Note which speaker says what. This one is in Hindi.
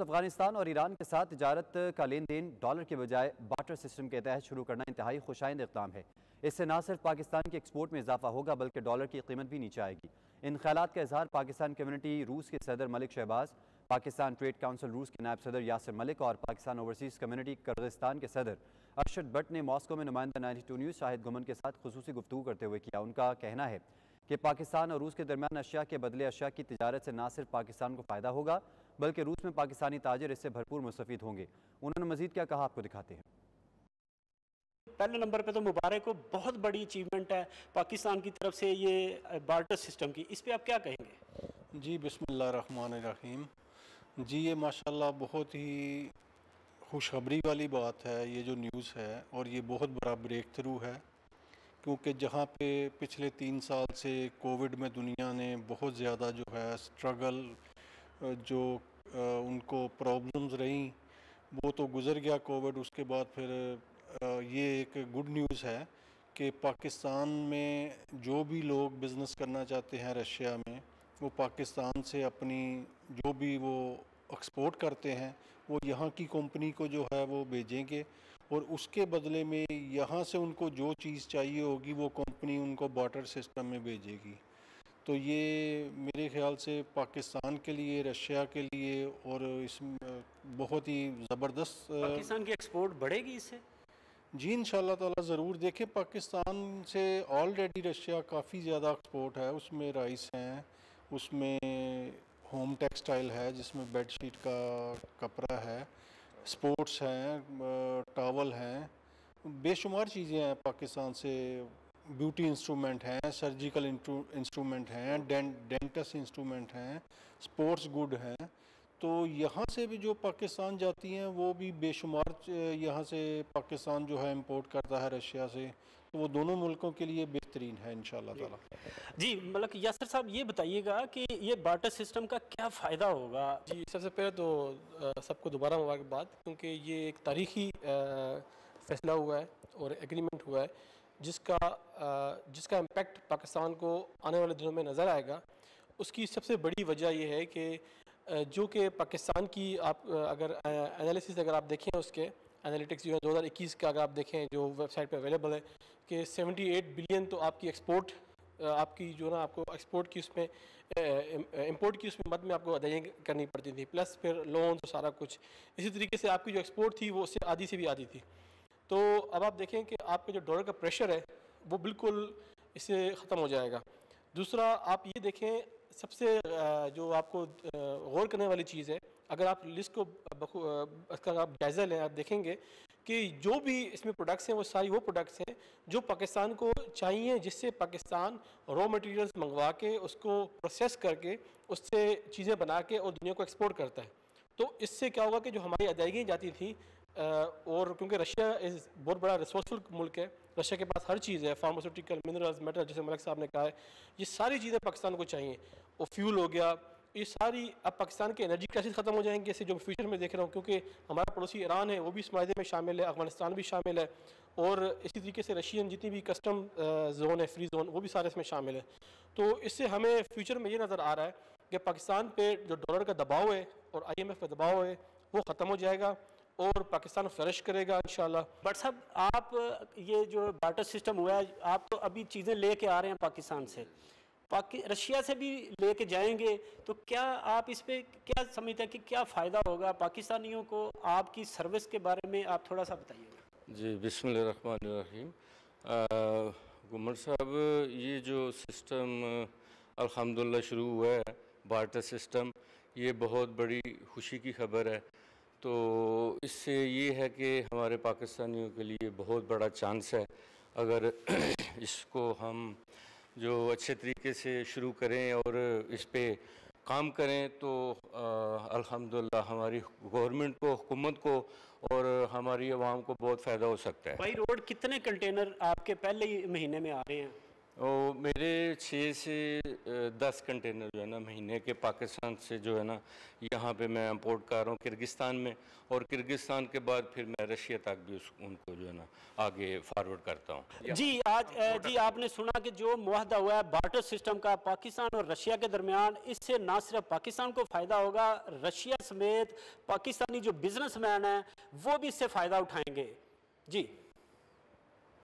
Speaker 1: अफगानिस्तान और ईरान के साथ तिजारत का लेन देन डॉलर के बजाय बार्टर सिस्टम के तहत शुरू करना इंतहाई खुशाइंद इक़दाम है। इससे न सिर्फ पाकिस्तान के एक्सपोर्ट में इजाफा होगा बल्कि डॉलर की कीमत भी नीचे आएगी। इन ख्यालात का इजहार पाकिस्तान कम्युनिटी रूस के सदर मलिक शहबाज, पाकिस्तान ट्रेड काउंसिल रूस के नायब सदर यासिर मलिक और पाकिस्तान ओवरसीज़ कम्युनिटी किर्गिस्तान के सदर अरशद भट्ट ने मॉस्को में नुमाइंदा 92 न्यूज़ शाहिद गुमन के साथ खुसूसी गुफ्तगू करते हुए किया। उनका कहना है कि पाकिस्तान और रूस के दरमियान अशिया के बदले अशिया की तिजारत से न सिर्फ पाकिस्तान को फ़ायदा होगा बल्कि रूस में पाकिस्तानी ताजिर इससे भरपूर मुस्तफ़ीद होंगे। उन्होंने मज़ीद क्या कहा, आपको दिखाते हैं।
Speaker 2: पहले नंबर पे तो मुबारक को बहुत बड़ी अचीवमेंट है पाकिस्तान की तरफ से ये बार्टर सिस्टम की, इस पर आप क्या कहेंगे?
Speaker 3: जी बिस्मिल्लाहिर्रहमानिर्रहीम। जी ये माशाल्लाह बहुत ही खुशखबरी वाली बात है ये जो न्यूज़ है, और ये बहुत बड़ा ब्रेक थ्रू है, क्योंकि जहाँ पे पिछले 3 साल से कोविड में दुनिया ने बहुत ज़्यादा जो है स्ट्रगल जो उनको प्रॉब्लम्स रही वो तो गुज़र गया कोविड। उसके बाद फिर ये एक गुड न्यूज़ है कि पाकिस्तान में जो भी लोग बिज़नेस करना चाहते हैं रशिया में, वो पाकिस्तान से अपनी जो भी वो एक्सपोर्ट करते हैं वो यहाँ की कंपनी को जो है वो भेजेंगे, और उसके बदले में यहाँ से उनको जो चीज़ चाहिए होगी वो कंपनी उनको बार्टर सिस्टम में भेजेगी। तो ये मेरे ख्याल से पाकिस्तान के लिए, रशिया के लिए और इसमें बहुत ही ज़बरदस्त
Speaker 2: पाकिस्तान की एक्सपोर्ट बढ़ेगी इससे।
Speaker 3: जी इंशाल्लाह ताला ज़रूर। देखें, पाकिस्तान से ऑलरेडी रशिया काफ़ी ज़्यादा एक्सपोर्ट है, उसमें राइस हैं, उसमें होम टेक्सटाइल है जिसमें बेडशीट का कपड़ा है, स्पोर्ट्स हैं, टावल हैं, बेशुमार चीज़ें हैं पाकिस्तान से। ब्यूटी इंस्ट्रूमेंट हैं, सर्जिकल इंस्ट्रूमेंट हैं, डेंटिस्ट इंस्ट्रूमेंट हैं, स्पोर्ट्स गुड हैं। तो यहाँ से भी जो पाकिस्तान जाती हैं वो भी बेशुमार यहाँ से पाकिस्तान जो है इंपोर्ट करता है रशिया से, तो वो दोनों मुल्कों के लिए बेहतरीन है इंशाल्लाह ताला।
Speaker 2: जी मतलब यासिर साहब ये बताइएगा कि ये बार्टर सिस्टम का क्या फ़ायदा होगा?
Speaker 4: जी सबसे पहले तो सबको दोबारा मुबारकबाद, क्योंकि ये एक तारीखी फैसला हुआ है और एग्रीमेंट हुआ है जिसका इम्पेक्ट पाकिस्तान को आने वाले दिनों में नज़र आएगा। उसकी सबसे बड़ी वजह यह है कि जो कि पाकिस्तान की आप अगर एनालिसिस अगर आप देखें, उसके एनालिटिक्स जो है 2021 का अगर आप देखें जो वेबसाइट पे अवेलेबल है, कि 78 बिलियन तो आपकी एक्सपोर्ट आपकी जो ना आपको एक्सपोर्ट की उसमें इंपोर्ट की उसमें मद में आपको अदायगी करनी पड़ती थी, प्लस फिर लोन तो सारा कुछ। इसी तरीके से आपकी जो एक्सपोर्ट थी वो उससे आधी से भी आधी थी। तो अब आप देखें कि आपका जो डॉलर का प्रेशर है वो बिल्कुल इससे ख़त्म हो जाएगा। दूसरा आप ये देखें, सबसे जो आपको गौर करने वाली चीज़ है, अगर आप लिस्ट को इसका आप जायज़ा लें, आप देखेंगे कि जो भी इसमें प्रोडक्ट्स हैं वो सारी वो प्रोडक्ट्स हैं जो पाकिस्तान को चाहिए, जिससे पाकिस्तान रॉ मटेरियल्स मंगवा के उसको प्रोसेस करके उससे चीज़ें बना के और दुनिया को एक्सपोर्ट करता है। तो इससे क्या होगा कि जो हमारी अदायगी जाती थी, और क्योंकि रशिया इज़ बहुत बड़ा रिसोर्सफुल मुल्क है, रशिया के पास हर चीज़ है, फार्मास्यूटिकल, मिनरल्स, मेटल, जैसे मलिक साहब ने कहा है, ये सारी चीज़ें पाकिस्तान को चाहिए। और फ्यूल हो गया, ये सारी अब पाकिस्तान के एनर्जी क्राइसिस ख़त्म हो जाएंगे इससे, जो फ्यूचर में देख रहा हूँ, क्योंकि हमारा पड़ोसी ईरान है वो भी इस मायदे में शामिल है, अफगानिस्तान भी शामिल है, और इसी तरीके से रशियन जितनी भी कस्टम जोन है, फ्री जोन, वो भी सारे इसमें शामिल है। तो इससे हमें फ्यूचर में ये नज़र आ रहा है कि पाकिस्तान पे जो डॉलर का दबाव है और IMF का दबाव है वो ख़त्म हो जाएगा और पाकिस्तान फ्लरिश करेगा इंशाल्लाह।
Speaker 2: बट साहब, आप ये जो बार्टर सिस्टम हुआ है, आप तो अभी चीज़ें लेके आ रहे हैं पाकिस्तान से, रशिया से भी लेके जाएंगे, तो क्या आप इस पे क्या समझते हैं कि क्या फ़ायदा होगा पाकिस्तानियों को? आपकी सर्विस के बारे में आप थोड़ा सा बताइएगा।
Speaker 5: जी बिस्मिल्लाहिर्रहमानिर्रहीम। गुमर साहब, ये जो सिस्टम अल्हम्दुलिल्लाह शुरू हुआ है बार्टर सिस्टम, ये बहुत बड़ी खुशी की खबर है। तो इससे ये है कि हमारे पाकिस्तानियों के लिए बहुत बड़ा चांस है, अगर इसको हम जो अच्छे तरीके से शुरू करें और इस पे काम करें तो अल्हम्दुलिल्लाह हमारी गवर्नमेंट को, हुकूमत को और हमारी आवाम को बहुत फ़ायदा हो सकता है।
Speaker 2: भाई रोड कितने कंटेनर आपके पहले ही महीने में आ रहे हैं?
Speaker 5: और मेरे 6 से 10 कंटेनर जो है ना महीने के पाकिस्तान से जो है ना यहाँ पे मैं इंपोर्ट कर रहा हूँ किर्गिस्तान में, और किर्गिस्तान के बाद फिर मैं रशिया तक भी उनको जो है ना आगे फॉरवर्ड करता हूँ।
Speaker 2: जी जी आपने सुना कि जो मुआहदा हुआ है बार्टर सिस्टम का पाकिस्तान और रशिया के दरमियान, इससे ना सिर्फ पाकिस्तान को फ़ायदा होगा, रशिया समेत पाकिस्तानी जो बिजनेसमैन हैं वो भी इससे फ़ायदा उठाएंगे। जी